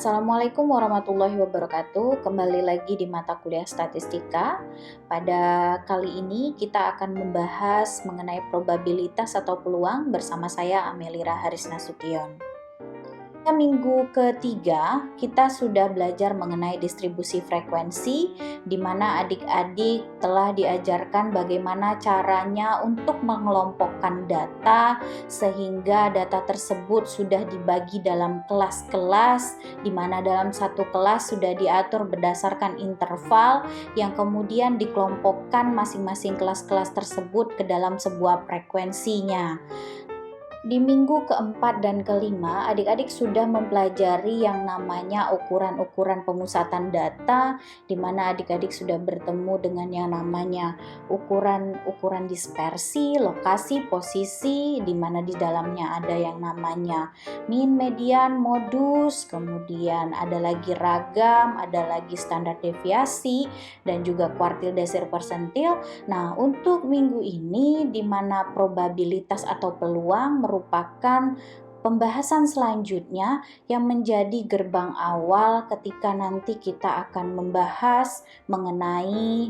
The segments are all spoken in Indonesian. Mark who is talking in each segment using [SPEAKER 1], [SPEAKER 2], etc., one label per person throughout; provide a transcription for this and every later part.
[SPEAKER 1] Assalamualaikum warahmatullahi wabarakatuh. Kembali lagi di mata kuliah statistika. Pada kali ini kita akan membahas mengenai probabilitas atau peluang bersama saya Amelira Haris Nasution. Minggu ketiga kita sudah belajar mengenai distribusi frekuensi, di mana adik-adik telah diajarkan bagaimana caranya untuk mengelompokkan data sehingga data tersebut sudah dibagi dalam kelas-kelas, di mana dalam satu kelas sudah diatur berdasarkan interval yang kemudian dikelompokkan masing-masing kelas-kelas tersebut ke dalam sebuah frekuensinya. Di minggu keempat dan kelima, adik-adik sudah mempelajari yang namanya ukuran-ukuran pemusatan data, di mana adik-adik sudah bertemu dengan yang namanya ukuran dispersi, lokasi, posisi, di mana di dalamnya ada yang namanya mean, median, modus, kemudian ada lagi ragam, ada lagi standar deviasi, dan juga kuartil, desir, persentil. Nah, untuk minggu ini, di mana probabilitas atau peluang merupakan pembahasan selanjutnya yang menjadi gerbang awal ketika nanti kita akan membahas mengenai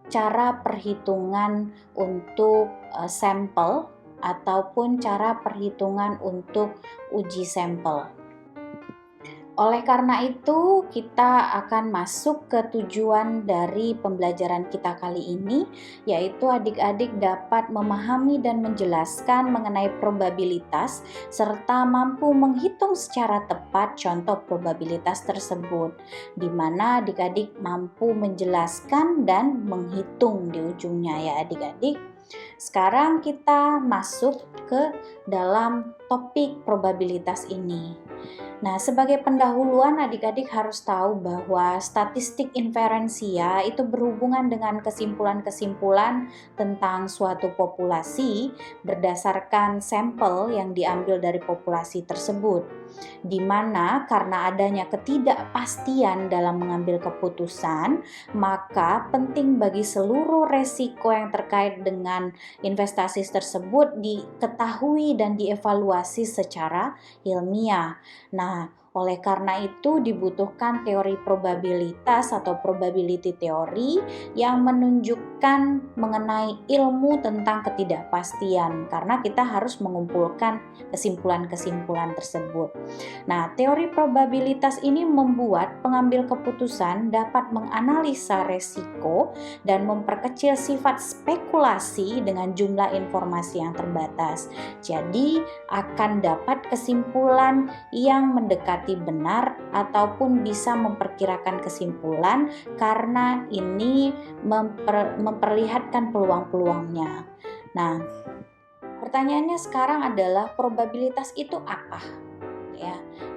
[SPEAKER 1] cara perhitungan untuk sampel ataupun cara perhitungan untuk uji sampel. Oleh karena itu, kita akan masuk ke tujuan dari pembelajaran kita kali ini, yaitu adik-adik dapat memahami dan menjelaskan mengenai probabilitas, serta mampu menghitung secara tepat contoh probabilitas tersebut, di mana adik-adik mampu menjelaskan dan menghitung di ujungnya ya adik-adik. Sekarang kita masuk ke dalam topik probabilitas ini. Nah, sebagai pendahuluan adik-adik harus tahu bahwa statistik inferensia itu berhubungan dengan kesimpulan-kesimpulan tentang suatu populasi berdasarkan sampel yang diambil dari populasi tersebut, di mana karena adanya ketidakpastian dalam mengambil keputusan, maka penting bagi seluruh resiko yang terkait dengan investasi tersebut diketahui dan dievaluasi secara ilmiah. Nah, oleh karena itu dibutuhkan teori probabilitas atau probability theory yang menunjukkan mengenai ilmu tentang ketidakpastian, karena kita harus mengumpulkan kesimpulan-kesimpulan tersebut. Nah, teori probabilitas ini membuat pengambil keputusan dapat menganalisa resiko dan memperkecil sifat spekulasi dengan jumlah informasi yang terbatas. Jadi, akan dapat kesimpulan yang mendekati benar ataupun bisa memperkirakan kesimpulan, karena ini memperlihatkan peluang-peluangnya. Nah, pertanyaannya sekarang adalah probabilitas itu apa? Ya.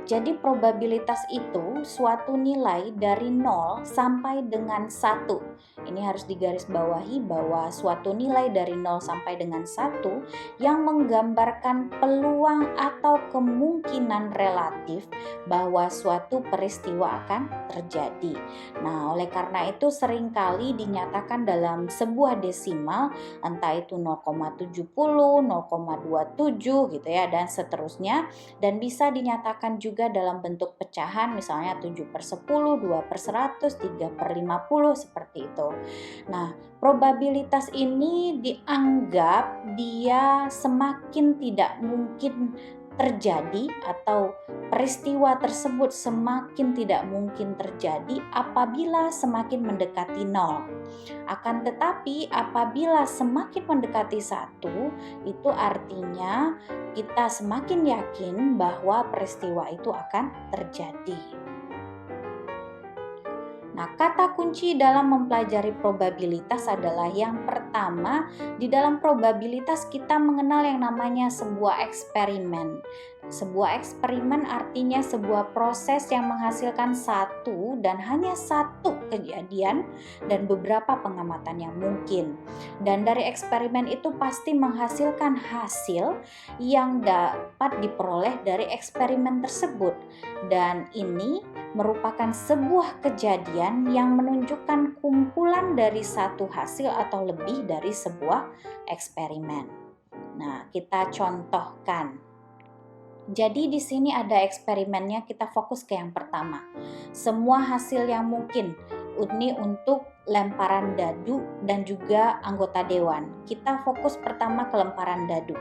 [SPEAKER 1] Jadi probabilitas itu suatu nilai dari 0 sampai dengan 1. Ini harus digarisbawahi bahwa suatu nilai dari 0 sampai dengan 1 yang menggambarkan peluang atau kemungkinan relatif bahwa suatu peristiwa akan terjadi. Nah, oleh karena itu seringkali dinyatakan dalam sebuah desimal, entah itu 0,70, 0,27 gitu ya, dan seterusnya, dan bisa dinyatakan juga dalam bentuk pecahan, misalnya 7/10, 2/100, 3/50, seperti itu. Nah, probabilitas ini dianggap dia semakin tidak mungkin terjadi atau peristiwa tersebut semakin tidak mungkin terjadi apabila semakin mendekati 0. Akan tetapi apabila semakin mendekati 1, itu artinya kita semakin yakin bahwa peristiwa itu akan terjadi. Nah, kata kunci dalam mempelajari probabilitas adalah yang pertama, di dalam probabilitas kita mengenal yang namanya sebuah eksperimen. Sebuah eksperimen artinya sebuah proses yang menghasilkan satu dan hanya satu kejadian dan beberapa pengamatan yang mungkin. Dan dari eksperimen itu pasti menghasilkan hasil yang dapat diperoleh dari eksperimen tersebut. Dan ini merupakan sebuah kejadian yang menunjukkan kumpulan dari satu hasil atau lebih dari sebuah eksperimen. Nah, kita contohkan. Jadi di sini ada eksperimennya, kita fokus ke yang pertama. Semua hasil yang mungkin, ini untuk lemparan dadu dan juga anggota dewan. Kita fokus pertama ke lemparan dadu.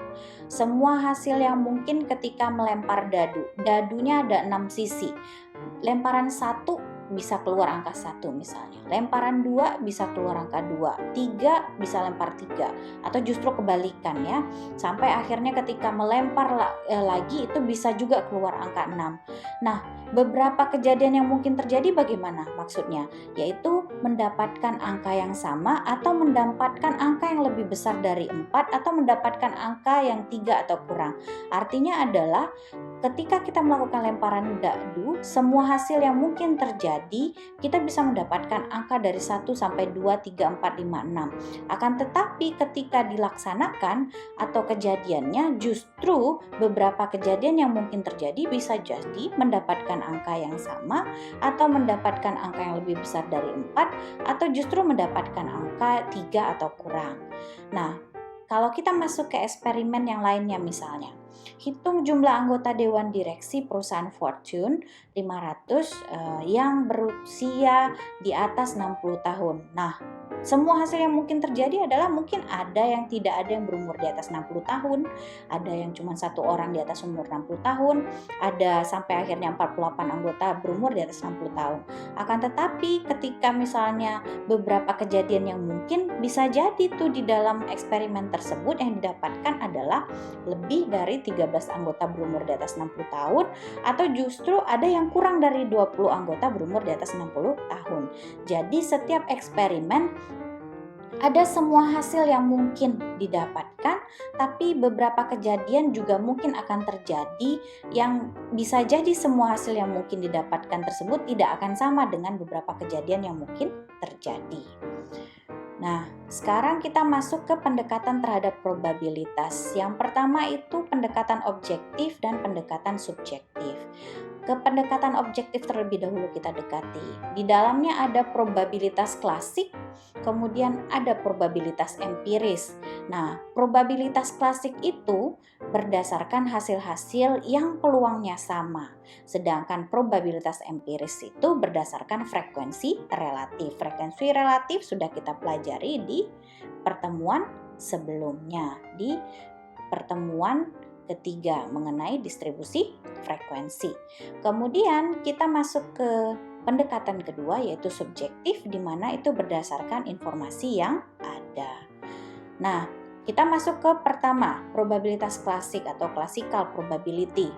[SPEAKER 1] Semua hasil yang mungkin ketika melempar dadu. Dadunya ada 6 sisi. Lemparan 1 bisa keluar angka 1 misalnya. Lemparan 2 bisa keluar angka 2. 3 bisa lempar 3. Atau justru kebalikan ya. Sampai akhirnya ketika melempar lagi itu bisa juga keluar angka 6. Nah, beberapa kejadian yang mungkin terjadi bagaimana maksudnya? Yaitu mendapatkan angka yang sama atau mendapatkan angka yang lebih besar dari 4 atau mendapatkan angka yang 3 atau kurang. Artinya adalah ketika kita melakukan lemparan dadu, semua hasil yang mungkin terjadi, kita bisa mendapatkan angka dari 1 sampai 2, 3, 4, 5, 6. Akan tetapi ketika dilaksanakan atau kejadiannya, justru beberapa kejadian yang mungkin terjadi bisa jadi mendapatkan angka yang sama atau mendapatkan angka yang lebih besar dari 4 atau justru mendapatkan angka 3 atau kurang. Nah, kalau kita masuk ke eksperimen yang lainnya misalnya, hitung jumlah anggota Dewan Direksi perusahaan Fortune 500 yang berusia di atas 60 tahun. Nah, semua hasil yang mungkin terjadi adalah mungkin ada yang tidak ada yang berumur di atas 60 tahun, ada yang cuma satu orang di atas umur 60 tahun, ada sampai akhirnya 48 anggota berumur di atas 60 tahun. Akan tetapi ketika misalnya beberapa kejadian yang mungkin bisa jadi tuh di dalam eksperimen tersebut yang didapatkan adalah lebih dari 13 anggota berumur di atas 60 tahun atau justru ada yang kurang dari 20 anggota berumur di atas 60 tahun. Jadi setiap eksperimen ada semua hasil yang mungkin didapatkan, tapi beberapa kejadian juga mungkin akan terjadi yang bisa jadi semua hasil yang mungkin didapatkan tersebut tidak akan sama dengan beberapa kejadian yang mungkin terjadi. Nah, sekarang kita masuk ke pendekatan terhadap probabilitas. Yang pertama itu pendekatan objektif dan pendekatan subjektif. Ke pendekatan objektif terlebih dahulu kita dekati. Di dalamnya ada probabilitas klasik, kemudian ada probabilitas empiris. Nah, probabilitas klasik itu berdasarkan hasil-hasil yang peluangnya sama. Sedangkan probabilitas empiris itu berdasarkan frekuensi relatif. Frekuensi relatif sudah kita pelajari di pertemuan sebelumnya, di pertemuan ketiga mengenai distribusi frekuensi. Kemudian kita masuk ke pendekatan kedua yaitu subjektif, di mana itu berdasarkan informasi yang ada. Nah, kita masuk ke pertama, probabilitas klasik atau classical probability.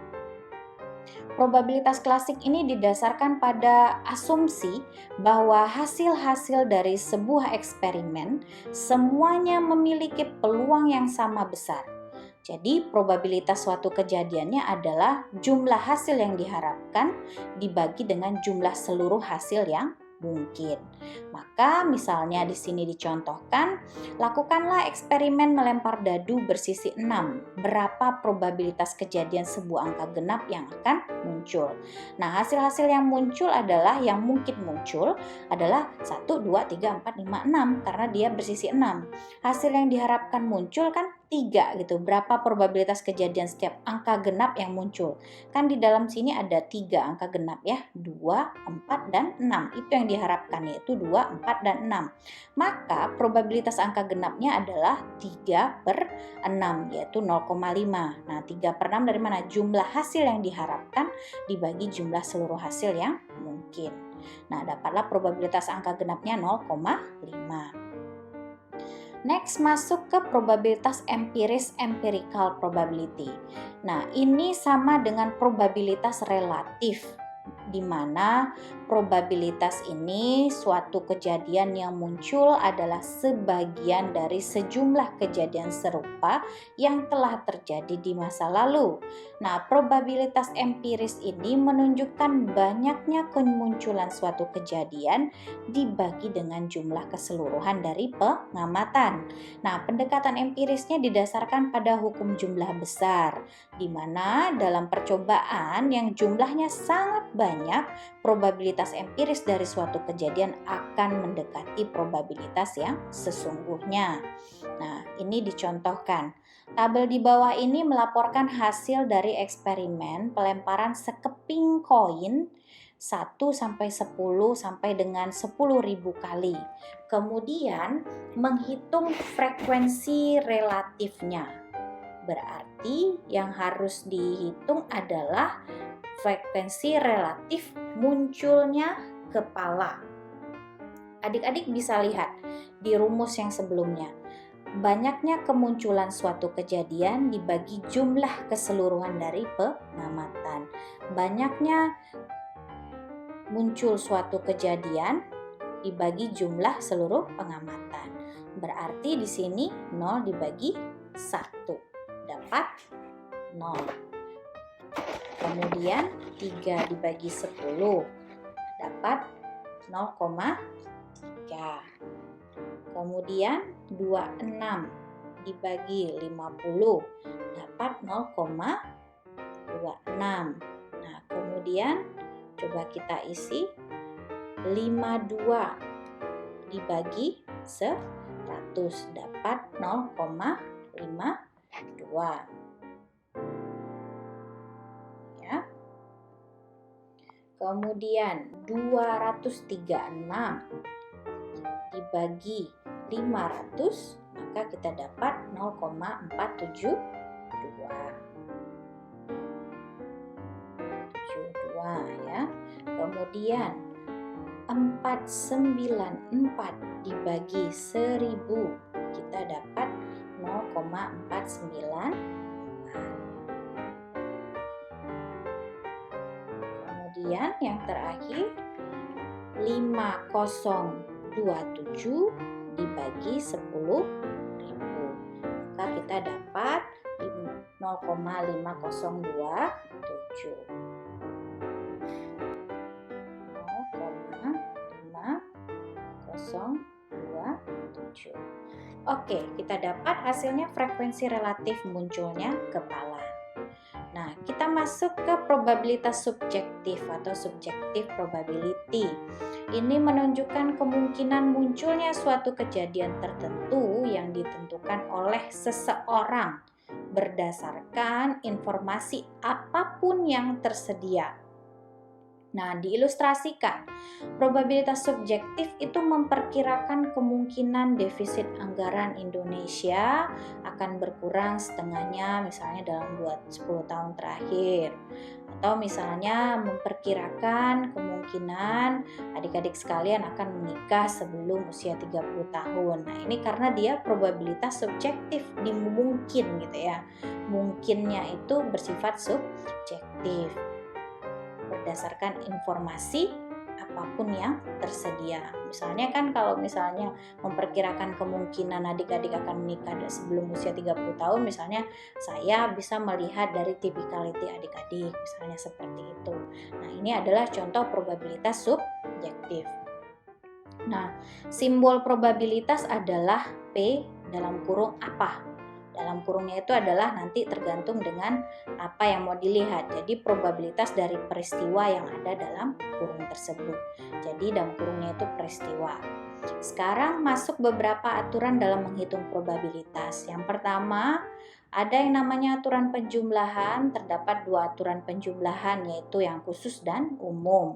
[SPEAKER 1] Probabilitas klasik ini didasarkan pada asumsi bahwa hasil-hasil dari sebuah eksperimen semuanya memiliki peluang yang sama besar. Jadi probabilitas suatu kejadiannya adalah jumlah hasil yang diharapkan dibagi dengan jumlah seluruh hasil yang mungkin. Maka misalnya di sini dicontohkan, lakukanlah eksperimen melempar dadu bersisi 6. Berapa probabilitas kejadian sebuah angka genap yang akan muncul? Nah, hasil-hasil yang muncul adalah yang mungkin muncul adalah 1, 2, 3, 4, 5, 6 karena dia bersisi 6. Hasil yang diharapkan muncul kan 3 gitu. Berapa probabilitas kejadian setiap angka genap yang muncul? Kan di dalam sini ada 3 angka genap ya, 2, 4, dan 6. Itu yang diharapkan yaitu 2, 4, dan 6. Maka probabilitas angka genapnya adalah 3/6 yaitu 0,5. Nah, 3/6 dari mana? Jumlah hasil yang diharapkan dibagi jumlah seluruh hasil yang mungkin. Nah, dapatlah probabilitas angka genapnya 0,5. Next, masuk ke probabilitas empiris, empirical probability. Nah, ini sama dengan probabilitas relatif, di mana probabilitas ini suatu kejadian yang muncul adalah sebagian dari sejumlah kejadian serupa yang telah terjadi di masa lalu. Nah, probabilitas empiris ini menunjukkan banyaknya kemunculan suatu kejadian dibagi dengan jumlah keseluruhan dari pengamatan. Nah, pendekatan empirisnya didasarkan pada hukum jumlah besar, di mana dalam percobaan yang jumlahnya sangat banyak, probabilitas empiris dari suatu kejadian akan mendekati probabilitas yang sesungguhnya. Nah, ini dicontohkan. Tabel di bawah ini melaporkan hasil dari eksperimen pelemparan sekeping koin 1 sampai 10 sampai dengan 10.000 kali. Kemudian menghitung frekuensi relatifnya. Berarti yang harus dihitung adalah frekuensi relatif munculnya kepala. Adik-adik bisa lihat di rumus yang sebelumnya. Banyaknya kemunculan suatu kejadian dibagi jumlah keseluruhan dari pengamatan. Banyaknya muncul suatu kejadian dibagi jumlah seluruh pengamatan. Berarti di sini 0 dibagi 1 dapat 0. Kemudian 3 dibagi 10 dapat 0,3. Kemudian 26 dibagi 50 dapat 0,26. Nah, kemudian coba kita isi 52 dibagi 100 dapat 0,52. Ya. Kemudian 236 dibagi 500 maka kita dapat 0,472 ya. Kemudian 494 dibagi 1000 kita dapat 0,494. Kemudian yang terakhir 5027 dibagi 10.000 maka kita dapat 0,5027. Oke, kita dapat hasilnya frekuensi relatif munculnya kepala. Nah, kita masuk ke probabilitas subjektif atau subjective probability. Ini menunjukkan kemungkinan munculnya suatu kejadian tertentu yang ditentukan oleh seseorang berdasarkan informasi apapun yang tersedia. Nah, diilustrasikan, probabilitas subjektif itu memperkirakan kemungkinan defisit anggaran Indonesia akan berkurang setengahnya misalnya dalam 10 tahun terakhir. Atau misalnya memperkirakan kemungkinan adik-adik sekalian akan menikah sebelum usia 30 tahun. Nah, ini karena dia probabilitas subjektif, dimungkin gitu ya. Mungkinnya itu bersifat subjektif berdasarkan informasi apapun yang tersedia. Misalnya kan kalau misalnya memperkirakan kemungkinan adik-adik akan menikah sebelum usia 30 tahun, misalnya saya bisa melihat dari typicality adik-adik, misalnya seperti itu. Nah, ini adalah contoh probabilitas subjektif. Nah, simbol probabilitas adalah P dalam kurung apa? Dalam kurungnya itu adalah nanti tergantung dengan apa yang mau dilihat. Jadi probabilitas dari peristiwa yang ada dalam kurung tersebut. Jadi dalam kurungnya itu peristiwa. Sekarang masuk beberapa aturan dalam menghitung probabilitas. Yang pertama, ada yang namanya aturan penjumlahan. Terdapat 2 aturan penjumlahan, yaitu yang khusus dan umum.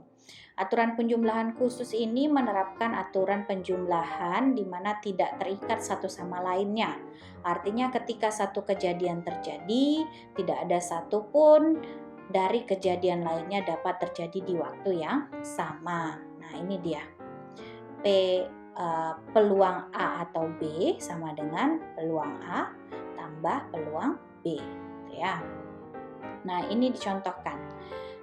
[SPEAKER 1] Aturan penjumlahan khusus ini menerapkan aturan penjumlahan di mana tidak terikat satu sama lainnya. Artinya ketika satu kejadian terjadi, tidak ada satupun dari kejadian lainnya dapat terjadi di waktu yang sama. Nah, ini dia. Peluang A atau B sama dengan peluang A tambah peluang B. Ya. Nah, ini dicontohkan.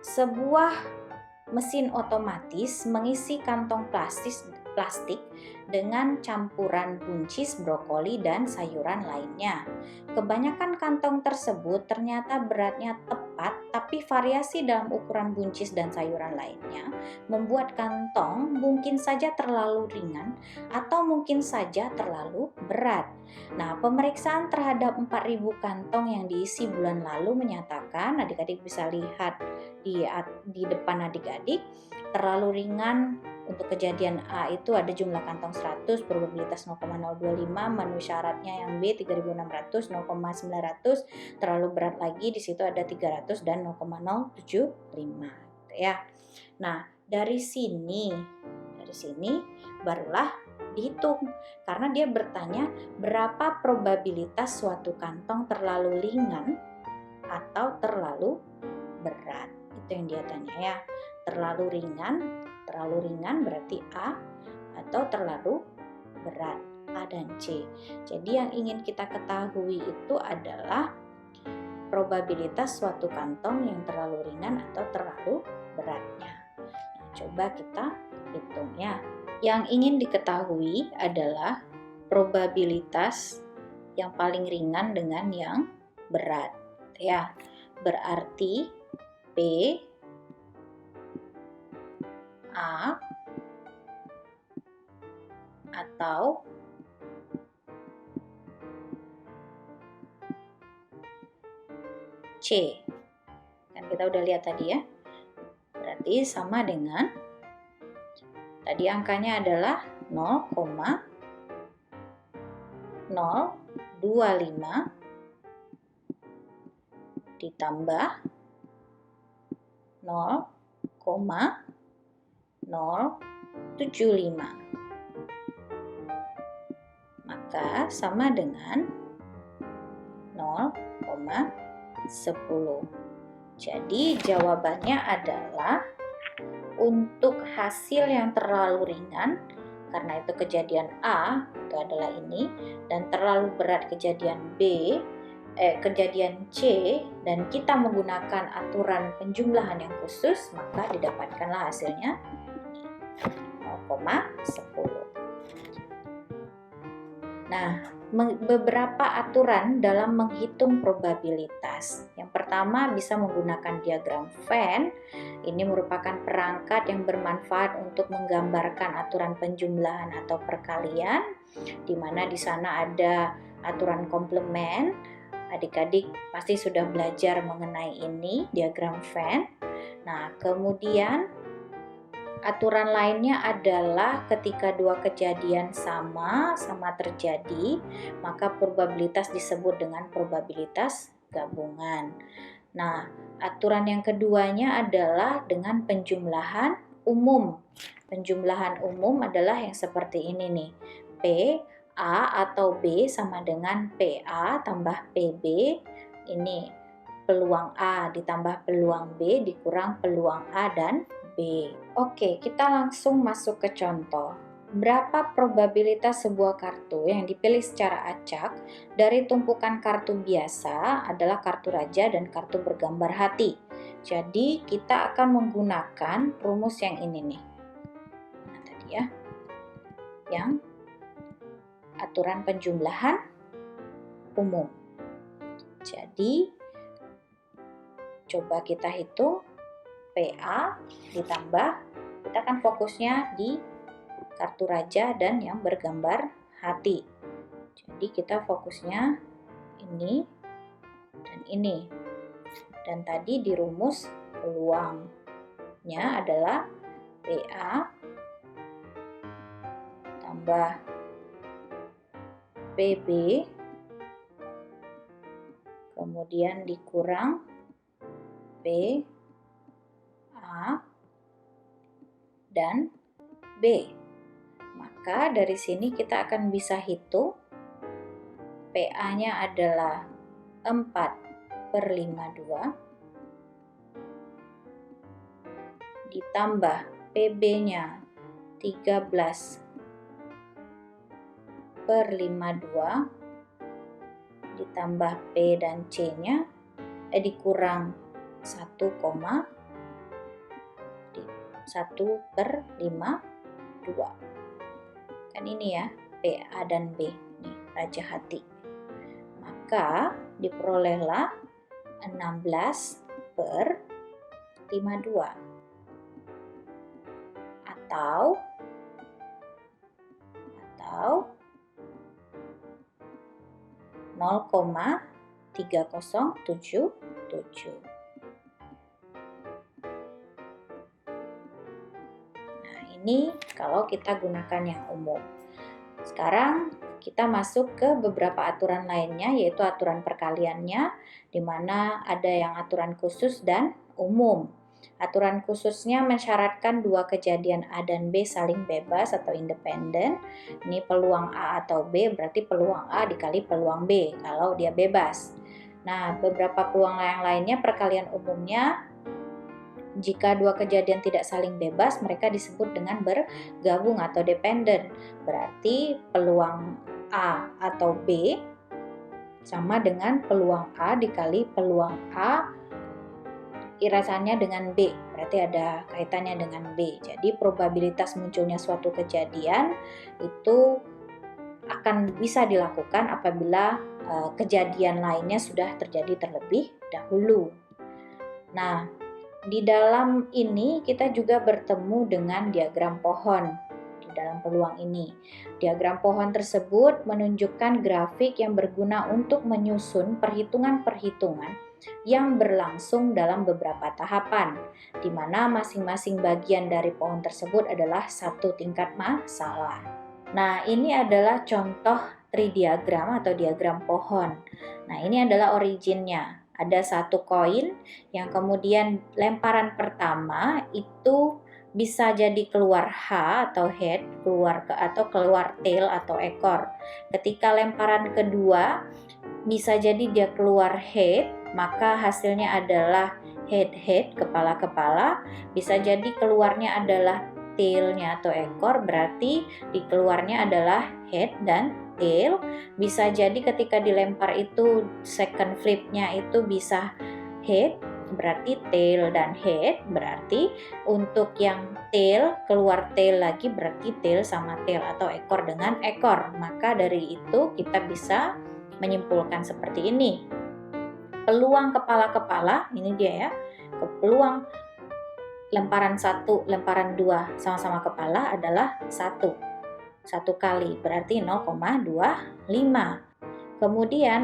[SPEAKER 1] Sebuah mesin otomatis mengisi kantong plastik dengan campuran buncis, brokoli, dan sayuran lainnya. Kebanyakan kantong tersebut ternyata beratnya tepat, tapi variasi dalam ukuran buncis dan sayuran lainnya membuat kantong mungkin saja terlalu ringan atau mungkin saja terlalu berat. Nah, pemeriksaan terhadap 4.000 kantong yang diisi bulan lalu menyatakan, adik-adik bisa lihat di depan adik-adik, terlalu ringan untuk kejadian A itu ada jumlah kantong 100, probabilitas 0,025, memenuhi syaratnya yang B 3600, 0,900, terlalu berat lagi di situ ada 300 dan 0,075 gitu ya. Nah, dari sini barulah dihitung karena dia bertanya berapa probabilitas suatu kantong terlalu ringan atau terlalu berat. Itu yang dia tanya ya. Terlalu ringan berarti A, atau terlalu berat A dan C. Jadi yang ingin kita ketahui itu adalah probabilitas suatu kantong yang terlalu ringan atau terlalu beratnya. Nah, coba kita hitung ya. Yang ingin diketahui adalah probabilitas yang paling ringan dengan yang berat ya. Berarti P A atau C. Kan kita udah lihat tadi ya. Berarti sama dengan tadi angkanya adalah 0,025 ditambah 0,075. Maka sama dengan 0,10. Jadi jawabannya adalah untuk hasil yang terlalu ringan, karena itu kejadian A, itu adalah ini, dan terlalu berat kejadian kejadian C, dan kita menggunakan aturan penjumlahan yang khusus, maka didapatkanlah hasilnya 0,10. Nah, beberapa aturan dalam menghitung probabilitas. Yang pertama bisa menggunakan diagram Venn. Ini merupakan perangkat yang bermanfaat untuk menggambarkan aturan penjumlahan atau perkalian, di mana di sana ada aturan komplement. Adik-adik pasti sudah belajar mengenai ini, diagram Venn. Nah, kemudian aturan lainnya adalah ketika dua kejadian sama terjadi, maka probabilitas disebut dengan probabilitas gabungan. Nah, aturan yang keduanya adalah dengan penjumlahan umum. Penjumlahan umum adalah yang seperti ini nih. P, A atau B sama dengan PA tambah PB. Ini peluang A ditambah peluang B dikurang peluang A dan B. Oke, kita langsung masuk ke contoh. Berapa probabilitas sebuah kartu yang dipilih secara acak dari tumpukan kartu biasa adalah kartu raja dan kartu bergambar hati. Jadi kita akan menggunakan rumus yang ini nih. Nah, tadi ya. Yang aturan penjumlahan umum. Jadi coba kita hitung PA ditambah, kita kan fokusnya di kartu raja dan yang bergambar hati. Jadi kita fokusnya ini dan ini. Dan tadi di rumus peluangnya adalah PA tambah PB kemudian dikurang P A dan B. Maka dari sini kita akan bisa hitung PA-nya adalah 4/52 ditambah PB-nya 13/52 ditambah P dan C-nya dikurang 1,1/52. Kan ini ya, PA dan B, nih raja hati. Maka diperolehlah 16/52 atau 0,3077. Nah, ini kalau kita gunakan yang umum. Sekarang kita masuk ke beberapa aturan lainnya, yaitu aturan perkaliannya, di mana ada yang aturan khusus dan umum. Aturan khususnya mensyaratkan dua kejadian A dan B saling bebas atau independen. Ini peluang A atau B berarti peluang A dikali peluang B kalau dia bebas. Nah, beberapa peluang yang lainnya perkalian umumnya, jika dua kejadian tidak saling bebas, mereka disebut dengan bergabung atau dependen. Berarti peluang A atau B sama dengan peluang A dikali peluang A irasannya dengan B. Berarti ada kaitannya dengan B. Jadi probabilitas munculnya suatu kejadian itu akan bisa dilakukan apabila kejadian lainnya sudah terjadi terlebih dahulu. Nah, di dalam ini kita juga bertemu dengan diagram pohon di dalam peluang ini. Diagram pohon tersebut menunjukkan grafik yang berguna untuk menyusun perhitungan-perhitungan yang berlangsung dalam beberapa tahapan, di mana masing-masing bagian dari pohon tersebut adalah satu tingkat masalah. Nah, ini adalah contoh tree diagram atau diagram pohon. Nah, ini adalah originnya. Ada satu koin yang kemudian lemparan pertama itu bisa jadi keluar H atau head, keluar tail atau ekor. Ketika lemparan kedua bisa jadi dia keluar head, maka hasilnya adalah head, kepala-kepala. Bisa jadi keluarnya adalah tailnya atau ekor, berarti dikeluarnya adalah head dan tail. Bisa jadi ketika dilempar itu second flipnya itu bisa head, berarti tail dan head. Berarti untuk yang tail, keluar tail lagi berarti tail sama tail atau ekor dengan ekor. Maka dari itu kita bisa menyimpulkan seperti ini. Peluang kepala-kepala, ini dia ya. Peluang lemparan 1, lemparan 2 sama-sama kepala adalah 1 kali, berarti 0,25. Kemudian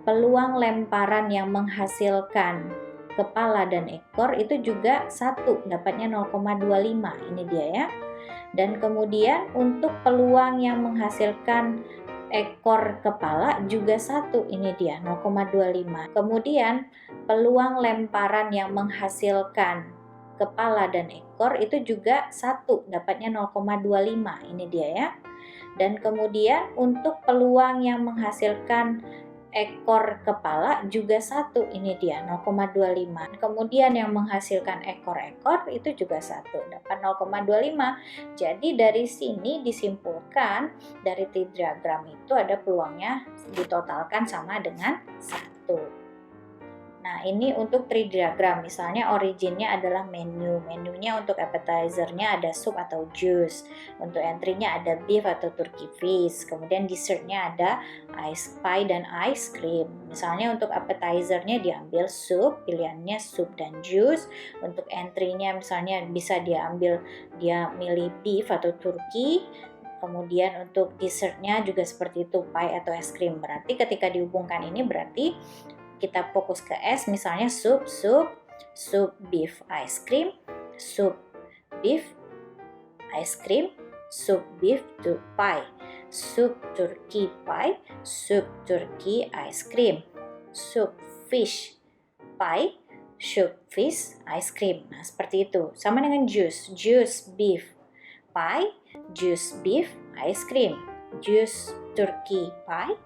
[SPEAKER 1] peluang lemparan yang menghasilkan kepala dan ekor itu juga 1, dapatnya 0,25, ini dia ya. Dan kemudian untuk peluang yang menghasilkan ekor kepala juga 1, ini dia 0,25. Kemudian peluang lemparan yang menghasilkan kepala dan ekor itu juga 1, dapatnya 0,25, ini dia ya. Dan kemudian untuk peluang yang menghasilkan ekor kepala juga 1, ini dia 0,25. Kemudian yang menghasilkan ekor-ekor itu juga 1, dapat 0,25. Jadi dari sini disimpulkan dari tree diagram itu ada peluangnya ditotalkan sama dengan 1. Nah, ini untuk tree diagram. Misalnya originnya adalah menu. Menunya untuk appetizernya ada soup atau juice. Untuk entry-nya ada beef atau turkey fish. Kemudian dessertnya ada ice pie dan ice cream. Misalnya untuk appetizernya diambil soup, pilihannya soup dan juice. Untuk entry-nya misalnya bisa dia milih beef atau turkey. Kemudian untuk dessertnya juga seperti itu, pie atau es krim. Berarti ketika dihubungkan ini berarti kita fokus ke S, misalnya soup beef ice cream, soup beef ice cream, soup beef pie, soup turkey pie, soup turkey ice cream, soup fish pie, soup fish ice cream. Nah, seperti itu. Sama dengan juice beef pie, juice beef ice cream, juice turkey pie,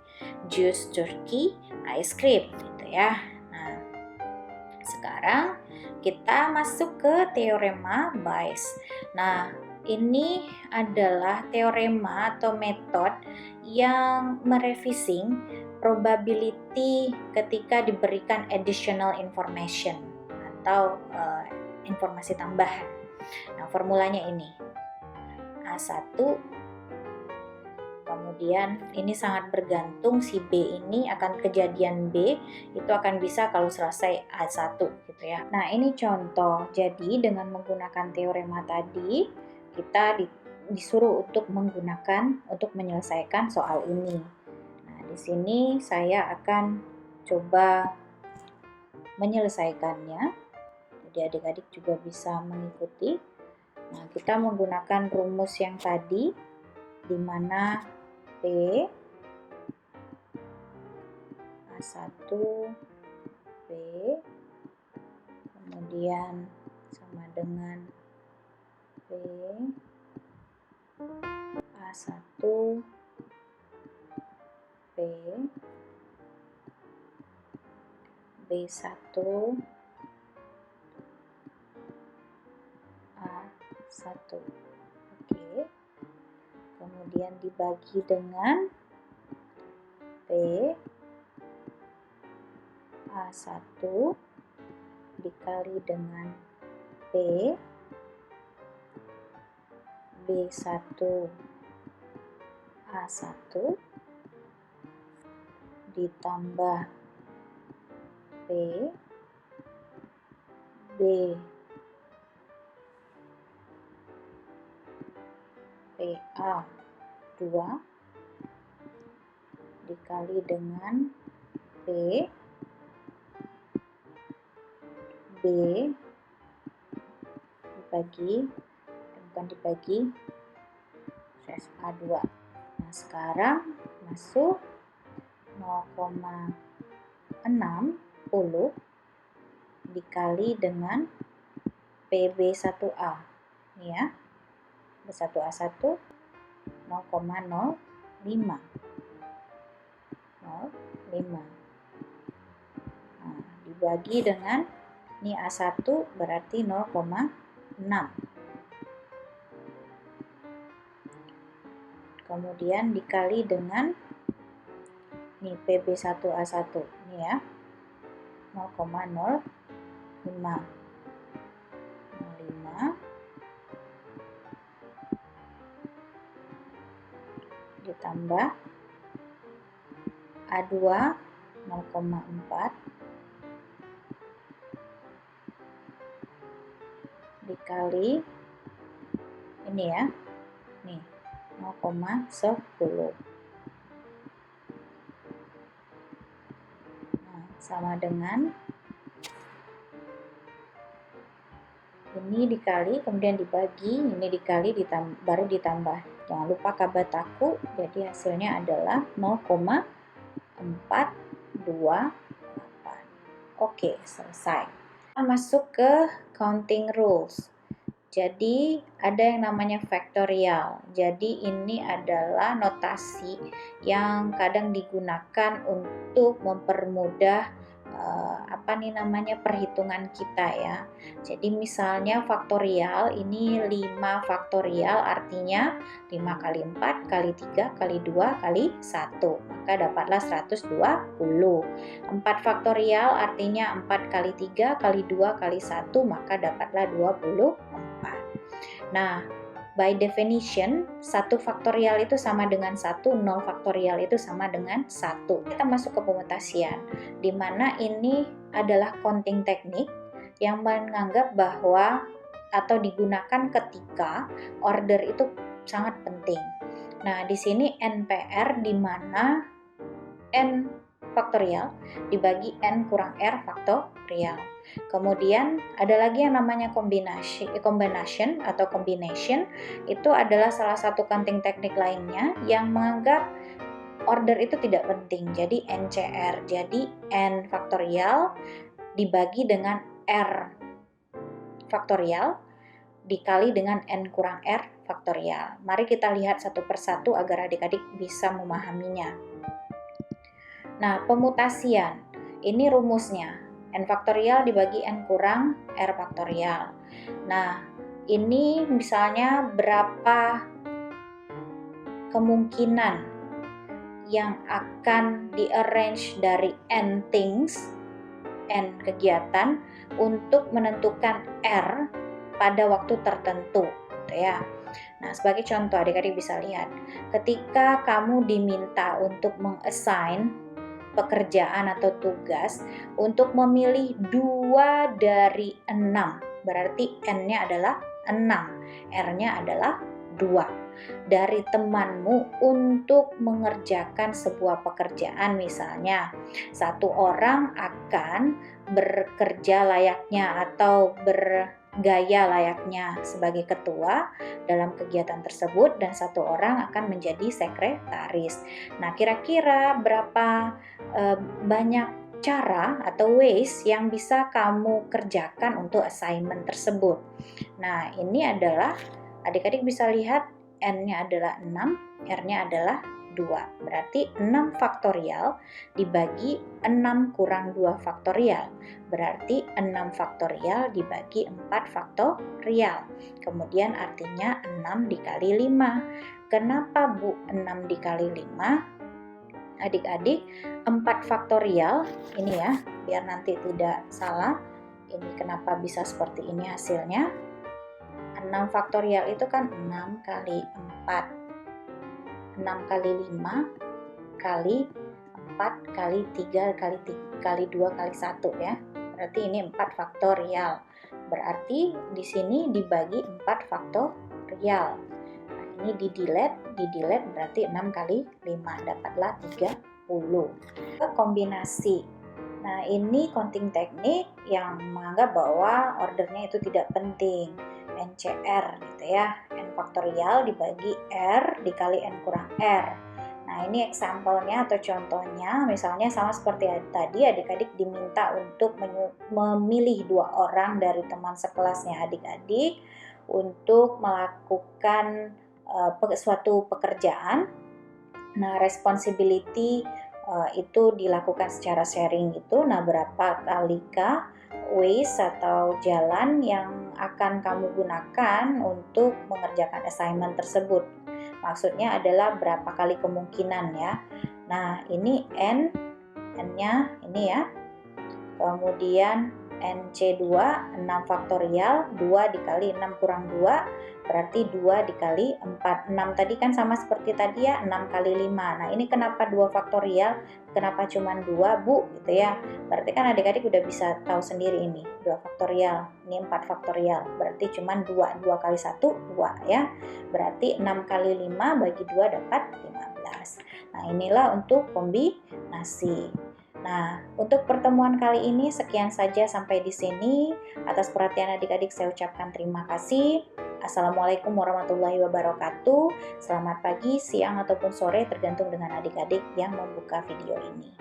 [SPEAKER 1] juice turkey ice cream. Ya. Nah, sekarang kita masuk ke teorema Bayes. Nah, ini adalah teorema atau metode yang merevising probability ketika diberikan additional information atau informasi tambahan. Nah, formulanya ini A1, kemudian ini sangat bergantung si B ini akan kejadian B itu akan bisa kalau selesai A1 gitu ya. Nah, ini contoh. Jadi dengan menggunakan teorema tadi kita disuruh untuk menyelesaikan soal ini. Nah, di sini saya akan coba menyelesaikannya. Jadi adik-adik juga bisa mengikuti. Nah, kita menggunakan rumus yang tadi, di mana P A1 P kemudian sama dengan P A1 P B1 A1. Oke. Kemudian dibagi dengan P A1 dikali dengan P B1 A1 ditambah P B PA2 dikali dengan P B dibagi A2. Nah, sekarang masuk 0,60 dikali dengan PB1A. Ini ya. B1A1 0,05. Nah, dibagi dengan ini A1 berarti 0,6. Kemudian dikali dengan ini PB1A1 ini ya 0,05 ditambah A2 0,4 dikali ini ya nih 0,10. Nah, sama dengan ini dikali kemudian dibagi, ini dikali baru ditambah. Jangan lupa kabataku, jadi hasilnya adalah 0,428. Oke, selesai. Kita masuk ke counting rules. Jadi ada yang namanya factorial. Jadi ini adalah notasi yang kadang digunakan untuk mempermudah perhitungan kita ya. Jadi misalnya faktorial ini 5 faktorial artinya 5 kali 4 kali 3 kali 2 kali 1, maka dapatlah 120. 4 faktorial artinya 4 kali 3 kali 2 kali 1, maka dapatlah 24. Nah, by definition, 1 faktorial itu sama dengan 1, 0 faktorial itu sama dengan 1. Kita masuk ke pemutasian, di mana ini adalah counting teknik yang menganggap bahwa atau digunakan ketika order itu sangat penting. Nah, di sini NPR di mana N faktorial dibagi N kurang R faktorial. Kemudian ada lagi yang namanya combination atau combination. Itu adalah salah satu counting teknik lainnya yang menganggap order itu tidak penting. Jadi NCR, jadi N faktorial dibagi dengan R faktorial dikali dengan N kurang R faktorial. Mari kita lihat satu persatu agar adik-adik bisa memahaminya. Nah, pemutasian, ini rumusnya. N faktorial dibagi N kurang R faktorial. Nah, ini misalnya berapa kemungkinan yang akan di-arrange dari N things, N kegiatan, untuk menentukan R pada waktu tertentu, gitu ya. Nah, sebagai contoh adik-adik bisa lihat, ketika kamu diminta untuk meng-assign pekerjaan atau tugas untuk memilih 2 dari 6, berarti N-nya adalah 6, R-nya adalah 2, dari temanmu untuk mengerjakan sebuah pekerjaan. Misalnya, satu orang akan bekerja layaknya atau gaya layaknya sebagai ketua dalam kegiatan tersebut dan satu orang akan menjadi sekretaris. Nah, kira-kira berapa banyak cara atau ways yang bisa kamu kerjakan untuk assignment tersebut. Nah, ini adalah adik-adik bisa lihat N-nya adalah 6, R-nya adalah 2. Berarti 6 faktorial dibagi 6 kurang 2 faktorial. Berarti 6 faktorial dibagi 4 faktorial. Kemudian artinya 6 dikali 5. Kenapa Bu 6 dikali 5? Adik-adik, 4 faktorial ini ya, biar nanti tidak salah. Ini kenapa bisa seperti ini hasilnya? 6 faktorial itu kan 6 kali 4. 6 kali 5 kali 4 kali 3 kali 2 kali 1 ya. Berarti ini 4 faktorial. Berarti di sini dibagi 4 faktorial. Nah, ini di-delete berarti 6 kali 5 dapatlah 30. Kombinasi. Nah, ini counting teknik yang menganggap bahwa ordernya itu tidak penting. NCR gitu ya, N faktorial dibagi R dikali N kurang R. Nah, ini example-nya atau contohnya, misalnya sama seperti tadi, adik-adik diminta untuk memilih 2 orang dari teman sekelasnya adik-adik untuk melakukan suatu pekerjaan. Nah, responsibility itu dilakukan secara sharing gitu. Nah, berapa kalikah ways atau jalan yang akan kamu gunakan untuk mengerjakan assignment tersebut? Maksudnya adalah berapa kali kemungkinan ya. Nah, ini N-nya ini ya. Kemudian NC2 6 faktorial, 2 dikali 6 kurang 2 berarti 2 dikali 4. 6 tadi kan sama seperti tadi ya, 6 kali 5. Nah, ini kenapa 2 faktorial? Kenapa cuma 2, Bu? Gitu ya. Berarti kan adik-adik udah bisa tahu sendiri ini, 2 faktorial. Ini 4 faktorial. Berarti cuma 2. 2 kali 1, 2 ya. Berarti 6 kali 5 bagi 2 dapat 15. Nah, inilah untuk kombinasi. Nah, untuk pertemuan kali ini sekian saja sampai di sini. Atas perhatian adik-adik saya ucapkan terima kasih. Assalamualaikum warahmatullahi wabarakatuh. Selamat pagi, siang, ataupun sore tergantung dengan adik-adik yang membuka video ini.